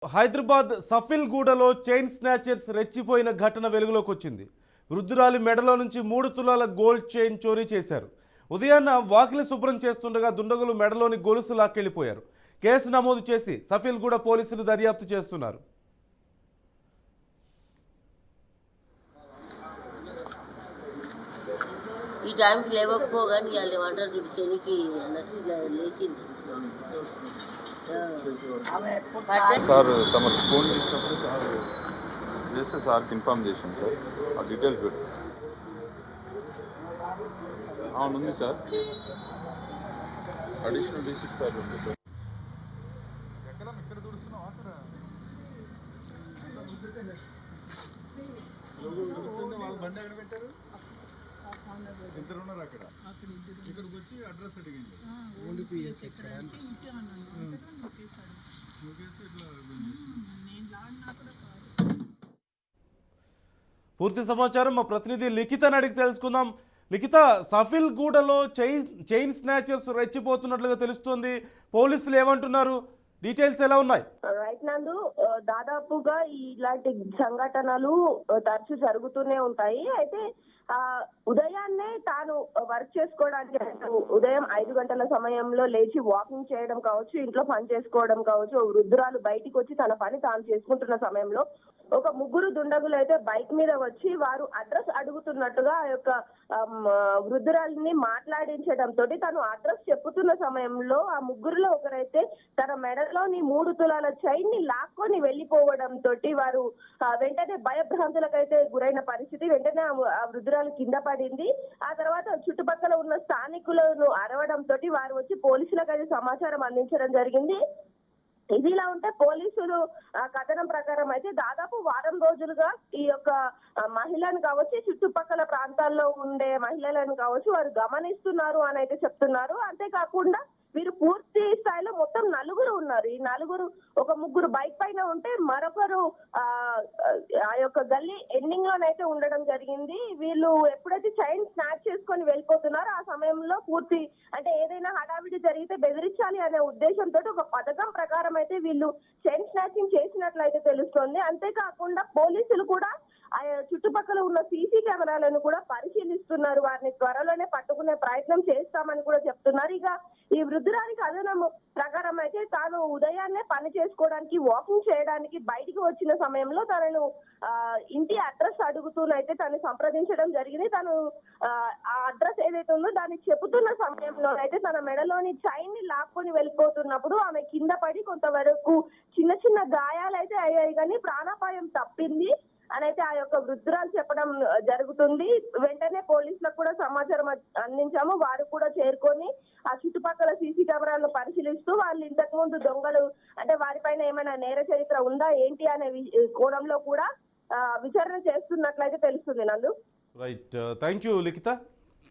Hyderabad సఫిల్గూడలో chain snatchers రెచ్చిపోయిన ఘటన వెలుగులోకి వచ్చింది. వృద్ధురాలి మెడలో నుంచి 3 తులాల గోల్డ్ చైన్ చోరీ చేశారు. ఉదయాన్న వాకిలి శుభ్రం చేస్తుండగా దుండగులు మెడలోని గొలుసు లాక్కెళ్లిపోయారు. కేసు నమోదు చేసి సఫిల్గూడ పోలీసులు దర్యాప్తు చేస్తున్నారు. ఈ టైంకి లేవకపోగానే వాళ్ళు ఏమంటారు శనికి అన్నట్టు ఇలా లేచింది. సార్ తమరు ఫోన్ చేసినప్పుడు సార్ చేస్తే సార్కి ఇన్ఫార్మ్ చేసాం సార్. ఆ డీటెయిల్స్ పెట్టు. అవునుంది సార్, అడిషనల్ డీసీ సార్ ఉంది సార్. వాళ్ళు బండి ఎక్కడ పెట్టారు? ఇద్దరు ఉన్నారు అక్కడ. ఇక్కడికి వచ్చి అడ్రస్ అడిగింది. పూర్తి సమాచారం మా ప్రతినిధి లిఖితని అడిగి తెలుసుకుందాం. లిఖిత, సఫిల్గూడలో చైన్ స్నాచర్స్ రెచ్చిపోతున్నట్లుగా తెలుస్తోంది. పోలీసులు ఏమంటున్నారు? డీటెయిల్స్ ఎలా ఉన్నాయి? రైట్ నందు, దాదాపుగా ఇలాంటి సంఘటనలు తరచు జరుగుతూనే ఉంటాయి. అయితే ఉదయాన్నే తాను వర్క్ చేసుకోవడానికి ఉదయం 5 గంటల సమయంలో లేచి వాకింగ్ చేయడం కావచ్చు, ఇంట్లో పని చేసుకోవడం కావచ్చు, వృద్ధురాలు బయటికి వచ్చి తన పని తాను చేసుకుంటున్న సమయంలో ఒక 3 దుండగులు అయితే బైక్ మీద వచ్చి వారు అడ్రస్ అడుగుతున్నట్టుగా ఆ యొక్క వృద్ధురాలిని మాట్లాడించడంతో తను అడ్రస్ చెప్పుతున్న సమయంలో ఆ 3లో ఒకరైతే తన మెడలోని 3 తులాల చైన్ ని లాక్కొని వెళ్లిపోవడంతో వారు వెంటనే భయభ్రాంతులకైతే గురైన పరిస్థితి. వెంటనే ఆ వృద్ధురాలు కింద పడింది. ఆ తర్వాత చుట్టుపక్కల ఉన్న స్థానికులను అరవడంతో వారు వచ్చి పోలీసులకు అయితే సమాచారం అందించడం జరిగింది. ఇదిలా ఉంటే పోలీసులు కథనం ప్రకారం అయితే దాదాపు వారం రోజులుగా ఈ యొక్క మహిళను కావచ్చు, చుట్టుపక్కల ప్రాంతాల్లో ఉండే మహిళలను కావచ్చు వారు గమనిస్తున్నారు అని అయితే చెప్తున్నారు. అంతేకాకుండా వీరు పూర్తి స్థాయిలో మొత్తం 4 ఉన్నారు. ఈ 4 ఒక 3 బైక్ పైన ఉంటే మరొకరు ఆ యొక్క గల్లీ ఎండింగ్ లోనైతే ఉండడం జరిగింది. వీళ్ళు ఎప్పుడైతే చైన్ స్నాచ్ చేసుకొని వెళ్ళిపోతున్నారో ఆ సమయంలో పూర్తి అంటే ఏదైనా హడావిడి జరిగితే బెదిరించాలి అనే ఉద్దేశంతో ఒక పథకం ప్రకారం అయితే వీళ్ళు చైన్ స్నాచింగ్ చేసినట్లయితే తెలుస్తోంది. అంతేకాకుండా పోలీసులు కూడా ఆ చుట్టుపక్కల ఉన్న సీసీ కెమెరాలను కూడా పరిశీలిస్తున్నారు. వారిని త్వరలోనే పట్టుకునే ప్రయత్నం చేస్తామని కూడా చెప్తున్నారు. ఇక ఈ వృద్ధురాలికి అదనం ప్రకారం అయితే తాను ఉదయాన్నే పని చేసుకోవడానికి వాకింగ్ చేయడానికి బయటికి వచ్చిన సమయంలో తనను ఇంటి అడ్రస్ అడుగుతూనైతే తను సంప్రదించడం జరిగింది. తను ఆ అడ్రస్ ఏదైతే ఉందో దాన్ని చెబుతున్న సమయంలో అయితే తన మెడలోని చైన్ ని లాక్కొని వెళ్ళిపోతున్నప్పుడు ఆమె కింద పడి కొంతవరకు చిన్న చిన్న గాయాలైతే అయ్యాయి, కానీ ప్రాణాపాయం తప్పింది అని అయితే ఆ యొక్క వృద్ధురాలు చెప్పడం జరుగుతుంది. వెంటనే పోలీసులకు కూడా సమాచారం అందించాము. వారు కూడా చేరుకొని ఆ చుట్టుపక్కల సీసీ కెమెరాలను పరిశీలిస్తూ వాళ్ళు ఇంతకు ముందు దొంగలు అంటే వారిపైన ఏమైనా నేర చరిత్ర ఉందా ఏంటి అనే కోణంలో కూడా విచారణ చేస్తున్నట్లయితే తెలుస్తుంది. నందు, రైట్, థ్యాంక్ యూ లిఖిత.